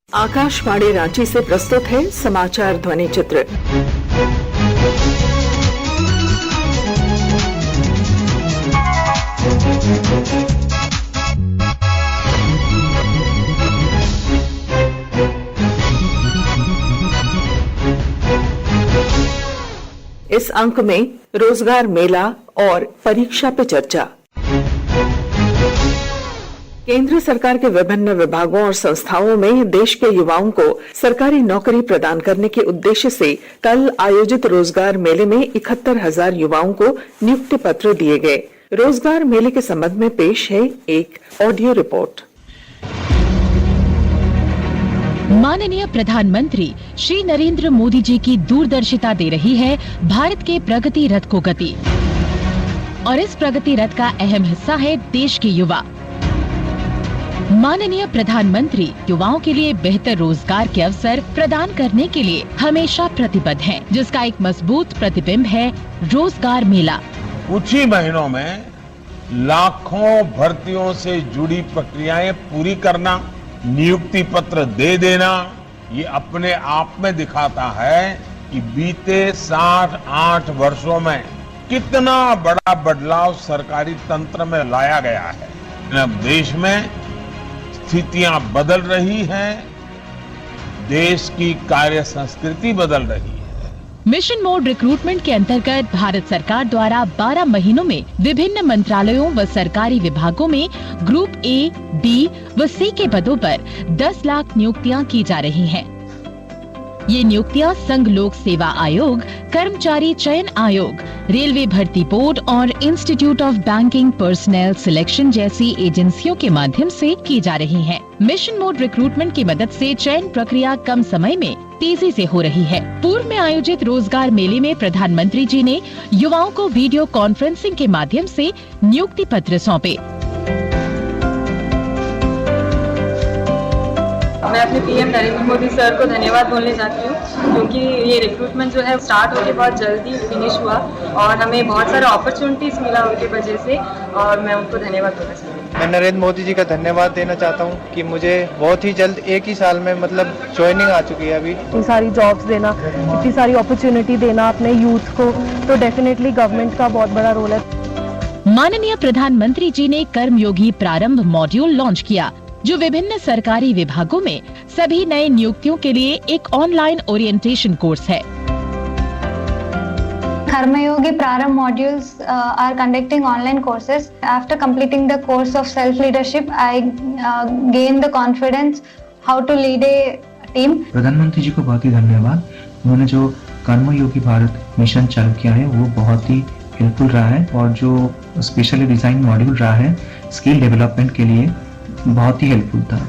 आकाशवाणी रांची से प्रस्तुत है समाचार ध्वनि चित्र। इस अंक में रोजगार मेला और परीक्षा पे चर्चा। केंद्र सरकार के विभिन्न विभागों और संस्थाओं में देश के युवाओं को सरकारी नौकरी प्रदान करने के उद्देश्य से कल आयोजित रोजगार मेले में 71,000 युवाओं को नियुक्ति पत्र दिए गए। रोजगार मेले के संबंध में पेश है एक ऑडियो रिपोर्ट। माननीय प्रधानमंत्री श्री नरेंद्र मोदी जी की दूरदर्शिता दे रही है भारत के प्रगति रथ को गति, और इस प्रगति रथ का अहम हिस्सा है देश के युवा। माननीय प्रधानमंत्री युवाओं के लिए बेहतर रोजगार के अवसर प्रदान करने के लिए हमेशा प्रतिबद्ध हैं, जिसका एक मजबूत प्रतिबिंब है रोजगार मेला। कुछ ही महीनों में लाखों भर्तियों से जुड़ी प्रक्रियाएं पूरी करना, नियुक्ति पत्र दे देना, ये अपने आप में दिखाता है कि बीते 7-8 वर्षों में कितना बड़ा बदलाव सरकारी तंत्र में लाया गया है। अब देश में स्थितियां बदल रही हैं, देश की कार्य संस्कृति बदल रही है। मिशन मोड रिक्रूटमेंट के अंतर्गत भारत सरकार द्वारा 12 महीनों में विभिन्न मंत्रालयों व सरकारी विभागों में ग्रुप ए, बी व सी के पदों पर 10 लाख नियुक्तियां की जा रही हैं। ये नियुक्तियां संघ लोक सेवा आयोग, कर्मचारी चयन आयोग, रेलवे भर्ती बोर्ड और institute of banking personal selection जैसी एजेंसियों के माध्यम से की जा रही हैं। मिशन मोड रिक्रूटमेंट की मदद से चयन प्रक्रिया कम समय में तेजी से हो रही है। पूर्व में आयोजित रोजगार मेले में प्रधानमंत्री जी ने युवाओं को वीडियो कॉन्फ्रेंसिंग के माध्यम से नियुक्ति पत्र सौंपे। मैं अपने पीएम नरेंद्र मोदी सर को धन्यवाद बोलने चाहती हूँ, क्योंकि ये रिक्रूटमेंट जो है स्टार्ट होके बहुत जल्दी फिनिश हुआ और हमें बहुत सारे अपॉर्चुनिटीज मिला उनकी वजह से, और मैं उनको धन्यवाद बोलना चाहती हूँ। मैं नरेंद्र मोदी जी का धन्यवाद देना चाहता हूँ कि मुझे बहुत ही जल्द एक ही साल में ज्वाइनिंग आ चुकी है। अभी इतनी सारी जॉब्स देना, इतनी सारी अपॉर्चुनिटी देना अपने यूथ को, तो डेफिनेटली गवर्नमेंट का बहुत बड़ा रोल है। माननीय प्रधानमंत्री जी ने कर्मयोगी प्रारंभ मॉड्यूल लॉन्च किया, जो विभिन्न सरकारी विभागों में सभी नए नियुक्तियों के लिए एक ऑनलाइन ओरिएंटेशन कोर्स है। Karmayogi Prarambh modules are conducting online courses. After completing the course of self-leadership, I gained the confidence how to lead a team. प्रधानमंत्री जी को बहुत ही धन्यवाद। उन्होंने जो कर्मयोगी भारत मिशन चालू किया है वो बहुत ही हेल्पफुल रहा है, और जो स्पेशली डिजाइन मॉड्यूल रहा है स्किल डेवलपमेंट के लिए बहुत ही हेल्पफुल था।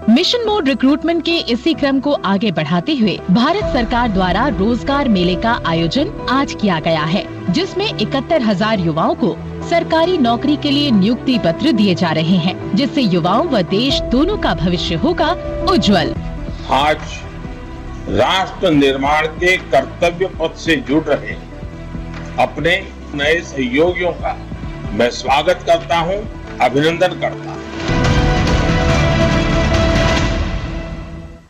मिशन मोड रिक्रूटमेंट के इसी क्रम को आगे बढ़ाते हुए भारत सरकार द्वारा रोजगार मेले का आयोजन आज किया गया है, जिसमें 71,000 युवाओं को सरकारी नौकरी के लिए नियुक्ति पत्र दिए जा रहे हैं, जिससे युवाओं व देश दोनों का भविष्य होगा उज्जवल। आज राष्ट्र निर्माण के कर्तव्य पथ से जुड़ रहे अपने नए सहयोगियों का मैं स्वागत करता हूं, अभिनंदन करता हूं।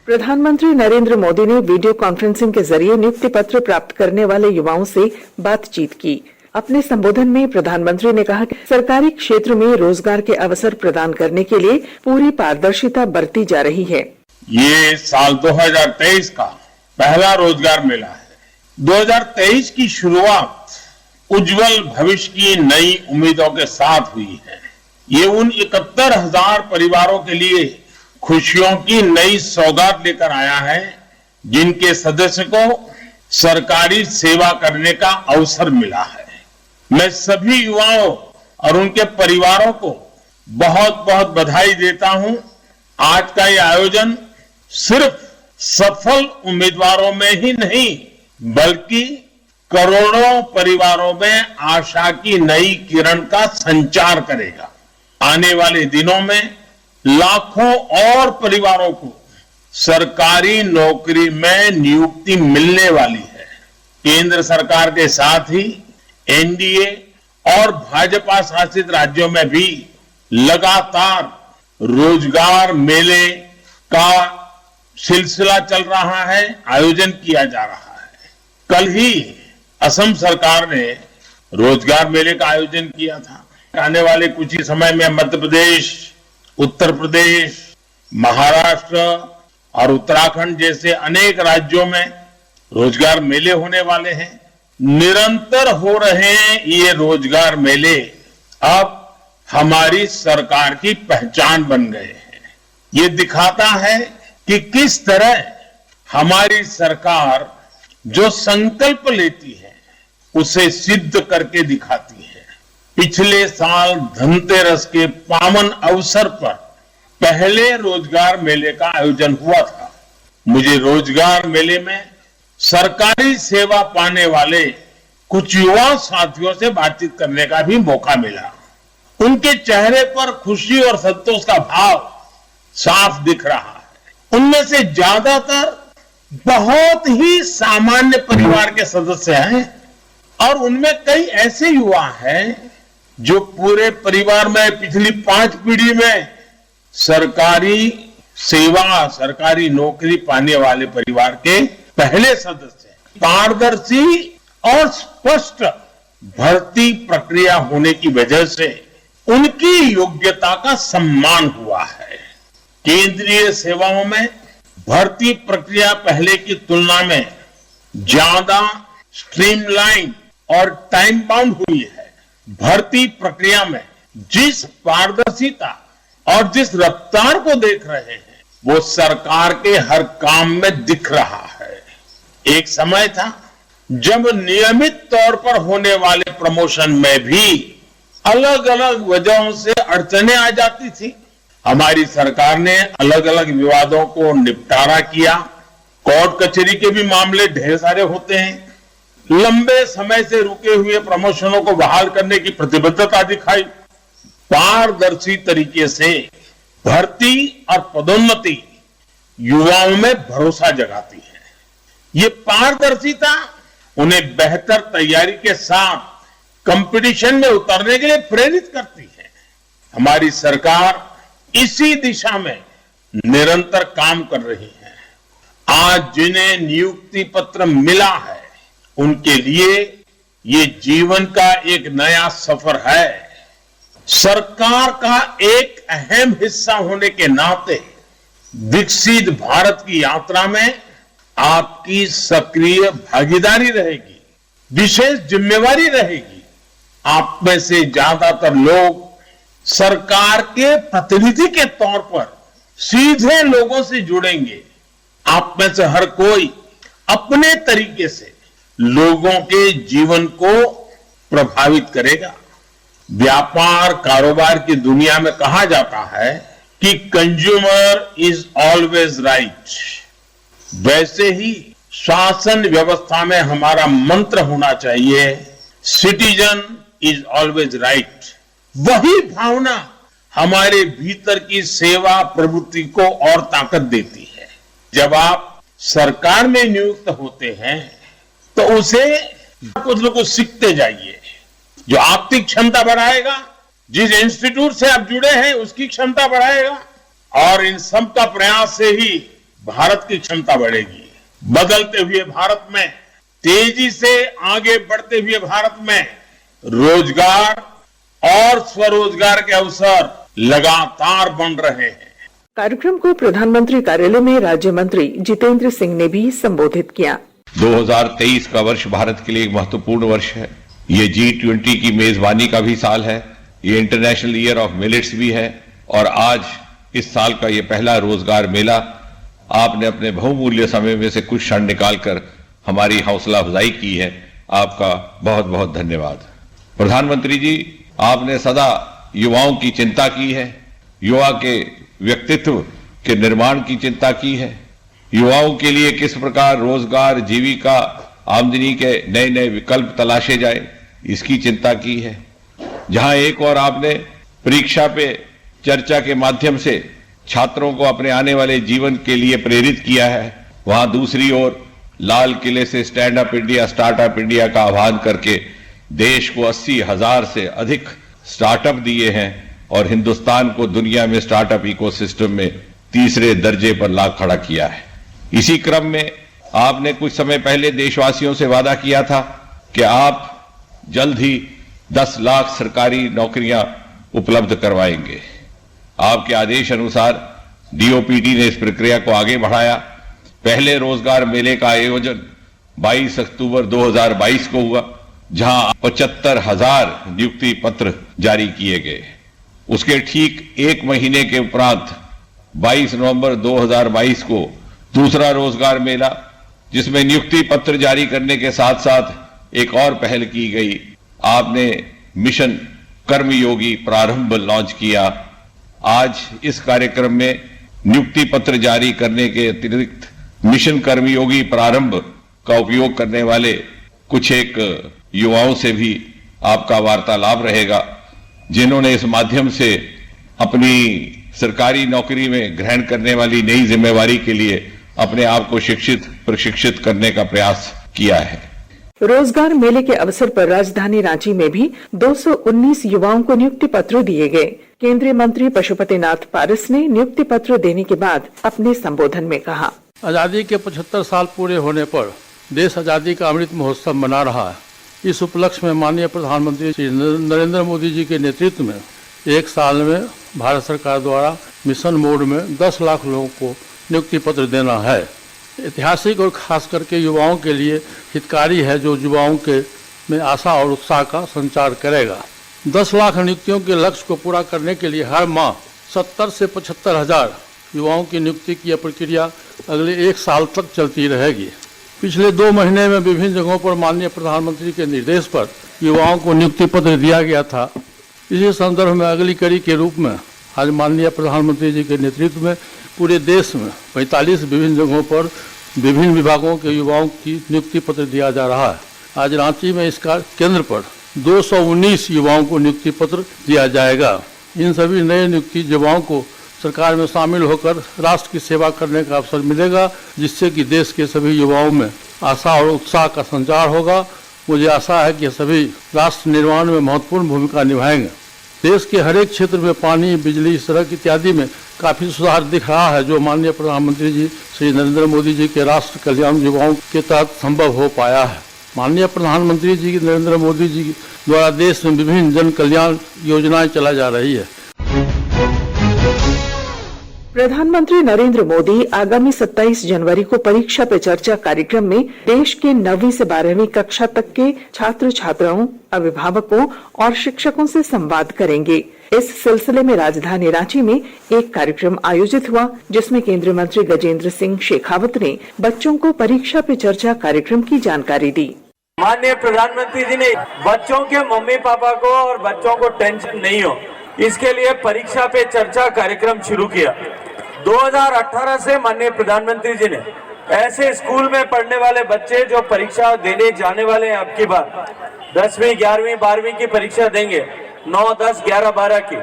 प्रधानमंत्री नरेंद्र मोदी ने वीडियो कॉन्फ्रेंसिंग के जरिए नियुक्ति पत्र प्राप्त करने वाले युवाओं से बातचीत की। अपने संबोधन में प्रधानमंत्री ने कहा कि सरकारी क्षेत्र में रोजगार के अवसर प्रदान करने के लिए पूरी पारदर्शिता बरती जा रही है। ये साल 2023 का पहला रोजगार मेला है। 2023 की शुरुआत उज्जवल भविष्य की नई उम्मीदों के साथ हुई है। ये उन 71,000 परिवारों के लिए खुशियों की नई सौगात लेकर आया है, जिनके सदस्य को सरकारी सेवा करने का अवसर मिला है। मैं सभी युवाओं और उनके परिवारों को बहुत बहुत बधाई देता हूं। आज का ये आयोजन सिर्फ सफल उम्मीदवारों में ही नहीं, बल्कि करोड़ों परिवारों में आशा की नई किरण का संचार करेगा। आने वाले दिनों में लाखों और परिवारों को सरकारी नौकरी में नियुक्ति मिलने वाली है। केंद्र सरकार के साथ ही एनडीए और भाजपा शासित राज्यों में भी लगातार रोजगार मेले का सिलसिला चल रहा है, आयोजन किया जा रहा है। कल ही असम सरकार ने रोजगार मेले का आयोजन किया था। आने वाले कुछ ही समय में मध्य प्रदेश, उत्तर प्रदेश, महाराष्ट्र और उत्तराखंड जैसे अनेक राज्यों में रोजगार मेले होने वाले हैं। निरंतर हो रहे ये रोजगार मेले अब हमारी सरकार की पहचान बन गए हैं। ये दिखाता है कि किस तरह हमारी सरकार जो संकल्प लेती है उसे सिद्ध करके दिखाती है। पिछले साल धनतेरस के पावन अवसर पर पहले रोजगार मेले का आयोजन हुआ था। मुझे रोजगार मेले में सरकारी सेवा पाने वाले कुछ युवा साथियों से बातचीत करने का भी मौका मिला। उनके चेहरे पर खुशी और संतोष का भाव साफ दिख रहा है। उनमें से ज्यादातर बहुत ही सामान्य परिवार के सदस्य हैं और उनमें कई ऐसे युवा हैं जो पूरे परिवार में पिछली 5 पीढ़ी में सरकारी सेवा, सरकारी नौकरी पाने वाले परिवार के पहले सदस्य हैं। पारदर्शी और स्पष्ट भर्ती प्रक्रिया होने की वजह से उनकी योग्यता का सम्मान हुआ है। केंद्रीय सेवाओं में भर्ती प्रक्रिया पहले की तुलना में ज्यादा स्ट्रीमलाइन और टाइम बाउंड हुई है। भर्ती प्रक्रिया में जिस पारदर्शिता और जिस रफ्तार को देख रहे हैं वो सरकार के हर काम में दिख रहा है। एक समय था जब नियमित तौर पर होने वाले प्रमोशन में भी अलग अलग वजहों से अड़चनें आ जाती थी। हमारी सरकार ने अलग अलग विवादों को निपटारा किया। कोर्ट कचहरी के भी मामले ढेर सारे होते हैं। लंबे समय से रुके हुए प्रमोशनों को बहाल करने की प्रतिबद्धता दिखाई। पारदर्शी तरीके से भर्ती और पदोन्नति युवाओं में भरोसा जगाती है। ये पारदर्शिता उन्हें बेहतर तैयारी के साथ कंपटीशन में उतरने के लिए प्रेरित करती है। हमारी सरकार इसी दिशा में निरंतर काम कर रही है। आज जिन्हें नियुक्ति पत्र मिला है उनके लिए ये जीवन का एक नया सफर है। सरकार का एक अहम हिस्सा होने के नाते विकसित भारत की यात्रा में आपकी सक्रिय भागीदारी रहेगी, विशेष जिम्मेवारी रहेगी। आप में से ज्यादातर लोग सरकार के प्रतिनिधि के तौर पर सीधे लोगों से जुड़ेंगे। आप में से हर कोई अपने तरीके से लोगों के जीवन को प्रभावित करेगा। व्यापार कारोबार की दुनिया में कहा जाता है कि कंज्यूमर इज ऑलवेज राइट। वैसे ही शासन व्यवस्था में हमारा मंत्र होना चाहिए, सिटीजन इज ऑलवेज राइट। वही भावना हमारे भीतर की सेवा प्रवृत्ति को और ताकत देती है। जब आप सरकार में नियुक्त होते हैं तो उसे कुछ न कुछ सीखते जाइए जो आपकी क्षमता बढ़ाएगा, जिस इंस्टीट्यूट से आप जुड़े हैं उसकी क्षमता बढ़ाएगा और इन सब का प्रयास से ही भारत की क्षमता बढ़ेगी। बदलते हुए भारत में, तेजी से आगे बढ़ते हुए भारत में रोजगार और स्वरोजगार के अवसर लगातार बन रहे हैं। कार्यक्रम को प्रधानमंत्री कार्यालय में राज्य मंत्री जितेंद्र सिंह ने भी संबोधित किया। 2023 का वर्ष भारत के लिए एक महत्वपूर्ण वर्ष है। ये G20 की मेजबानी का भी साल है, ये इंटरनेशनल ईयर ऑफ मिलेट्स भी है और आज इस साल का ये पहला रोजगार मेला आपने अपने बहुमूल्य समय में से कुछ क्षण निकालकर हमारी हौसला अफजाई की है। आपका बहुत बहुत धन्यवाद। प्रधानमंत्री जी, आपने सदा युवाओं की चिंता की है, युवा के व्यक्तित्व के निर्माण की चिंता की है, युवाओं के लिए किस प्रकार रोजगार, जीविका, आमदनी के नए नए विकल्प तलाशे जाए इसकी चिंता की है। जहां एक और आपने परीक्षा पे चर्चा के माध्यम से छात्रों को अपने आने वाले जीवन के लिए प्रेरित किया है, वहां दूसरी ओर लाल किले से stand up India, startup India का आह्वान करके देश को 80,000 से अधिक स्टार्टअप दिए हैं और हिंदुस्तान को दुनिया में स्टार्टअप इकोसिस्टम में तीसरे दर्जे पर ला खड़ा किया है। इसी क्रम में आपने कुछ समय पहले देशवासियों से वादा किया था कि आप जल्द ही 10 लाख सरकारी नौकरियां उपलब्ध करवाएंगे। आपके आदेश अनुसार डीओपीटी ने इस प्रक्रिया को आगे बढ़ाया। पहले रोजगार मेले का आयोजन 22 अक्टूबर 2022 को हुआ, जहां 75,000 नियुक्ति पत्र जारी किए गए। उसके ठीक एक महीने के उपरांत 22 नवंबर 2022 को दूसरा रोजगार मेला, जिसमें नियुक्ति पत्र जारी करने के साथ साथ एक और पहल की गई। आपने मिशन कर्मयोगी प्रारंभ लॉन्च किया। आज इस कार्यक्रम में नियुक्ति पत्र जारी करने के अतिरिक्त मिशन कर्मयोगी प्रारंभ का उपयोग करने वाले कुछ एक युवाओं से भी आपका वार्तालाप रहेगा, जिन्होंने इस माध्यम से अपनी सरकारी नौकरी में ग्रहण करने वाली नई जिम्मेवारी के लिए अपने आप को शिक्षित प्रशिक्षित करने का प्रयास किया है। रोजगार मेले के अवसर पर राजधानी रांची में भी 219 युवाओं को नियुक्ति पत्र दिए गए। केंद्रीय मंत्री पशुपति नाथ पारस ने नियुक्ति पत्र देने के बाद अपने संबोधन में कहा, आजादी के 75 साल पूरे होने पर देश आजादी का अमृत महोत्सव मना रहा है। इस उपलक्ष्य में माननीय प्रधानमंत्री श्री नरेंद्र मोदी जी के नेतृत्व में एक साल में भारत सरकार द्वारा मिशन मोड में 10 लाख लोगों को नियुक्ति पत्र देना है। ऐतिहासिक और खास करके युवाओं के लिए हितकारी है, जो युवाओं के में आशा और उत्साह का संचार करेगा। 10 लाख नियुक्तियों के लक्ष्य को पूरा करने के लिए हर माह 70 से 75 हजार युवाओं की नियुक्ति की प्रक्रिया अगले एक साल तक चलती रहेगी। पिछले 2 महीने में विभिन्न जगहों पर माननीय प्रधानमंत्री के निर्देश पर युवाओं को नियुक्ति पत्र दिया गया था। इसी संदर्भ में अगली कड़ी के रूप में आज माननीय प्रधानमंत्री जी के नेतृत्व में पूरे देश में 45 विभिन्न जगहों पर विभिन्न विभागों के युवाओं की नियुक्ति पत्र दिया जा रहा है। आज रांची में इसका केंद्र पर 219 युवाओं को नियुक्ति पत्र दिया जाएगा। इन सभी नए नियुक्ति युवाओं को सरकार में शामिल होकर राष्ट्र की सेवा करने का अवसर मिलेगा, जिससे कि देश के सभी युवाओं में आशा और उत्साह का संचार होगा। मुझे आशा है कि सभी राष्ट्र निर्माण में महत्वपूर्ण भूमिका निभाएंगे। देश के हर एक क्षेत्र में पानी, बिजली, सड़क इत्यादि में काफी सुधार दिख रहा है, जो माननीय प्रधानमंत्री जी श्री नरेंद्र मोदी जी के राष्ट्र कल्याण युवाओं के तहत संभव हो पाया है। माननीय प्रधानमंत्री जी नरेंद्र मोदी जी द्वारा देश में विभिन्न जन कल्याण योजनाएं चलाई जा रही है। प्रधानमंत्री नरेंद्र मोदी आगामी 27 जनवरी को परीक्षा पे चर्चा कार्यक्रम में देश के 9वीं से 12वीं कक्षा तक के छात्र छात्राओं, अभिभावकों और शिक्षकों से संवाद करेंगे। इस सिलसिले में राजधानी रांची में एक कार्यक्रम आयोजित हुआ, जिसमें केंद्रीय मंत्री गजेंद्र सिंह शेखावत ने बच्चों को परीक्षा पे चर्चा कार्यक्रम की जानकारी दी। माननीय प्रधानमंत्री जी ने बच्चों के मम्मी पापा को और बच्चों को टेंशन नहीं हो, इसके लिए परीक्षा पे चर्चा कार्यक्रम शुरू किया। 2018 से माननीय प्रधानमंत्री जी ने ऐसे स्कूल में पढ़ने वाले बच्चे जो परीक्षा देने जाने वाले हैं, अब की बार 10वीं, 11वीं, 12वीं की परीक्षा देंगे, 9, 10, 11, 12 की,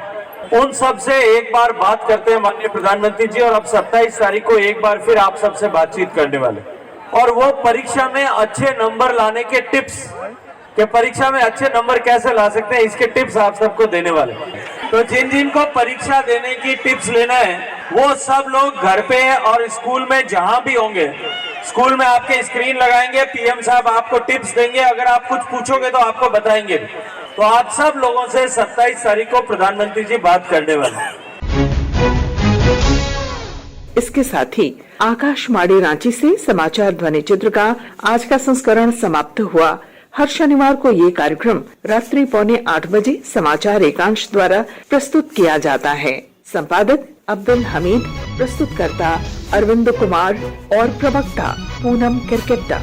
उन सब से एक बार बात करते हैं माननीय प्रधानमंत्री जी। और अब 27 तारीख को एक बार फिर आप सबसे बातचीत करने वाले, और वो परीक्षा में अच्छे नंबर लाने के टिप्स, कि परीक्षा में अच्छे नंबर कैसे ला सकते हैं, इसके टिप्स आप सबको देने वाले। तो जिन जिन को परीक्षा देने की टिप्स लेना है, वो सब लोग घर पे और स्कूल में जहां भी होंगे, स्कूल में आपके स्क्रीन लगाएंगे, पीएम साहब आपको टिप्स देंगे। अगर आप कुछ पूछोगे तो आपको बताएंगे। तो आप सब लोगों से 27 तारीख को प्रधानमंत्री जी बात करने वाले। इसके साथ ही आकाशवाणी रांची से समाचार ध्वनि चित्र का आज का संस्करण समाप्त हुआ। हर शनिवार को ये कार्यक्रम रात्रि 7:45 बजे समाचार एकांश द्वारा प्रस्तुत किया जाता है। संपादक अब्दुल हमीद, प्रस्तुतकर्ता अरविंद कुमार और प्रवक्ता पूनम किरकेट्टा।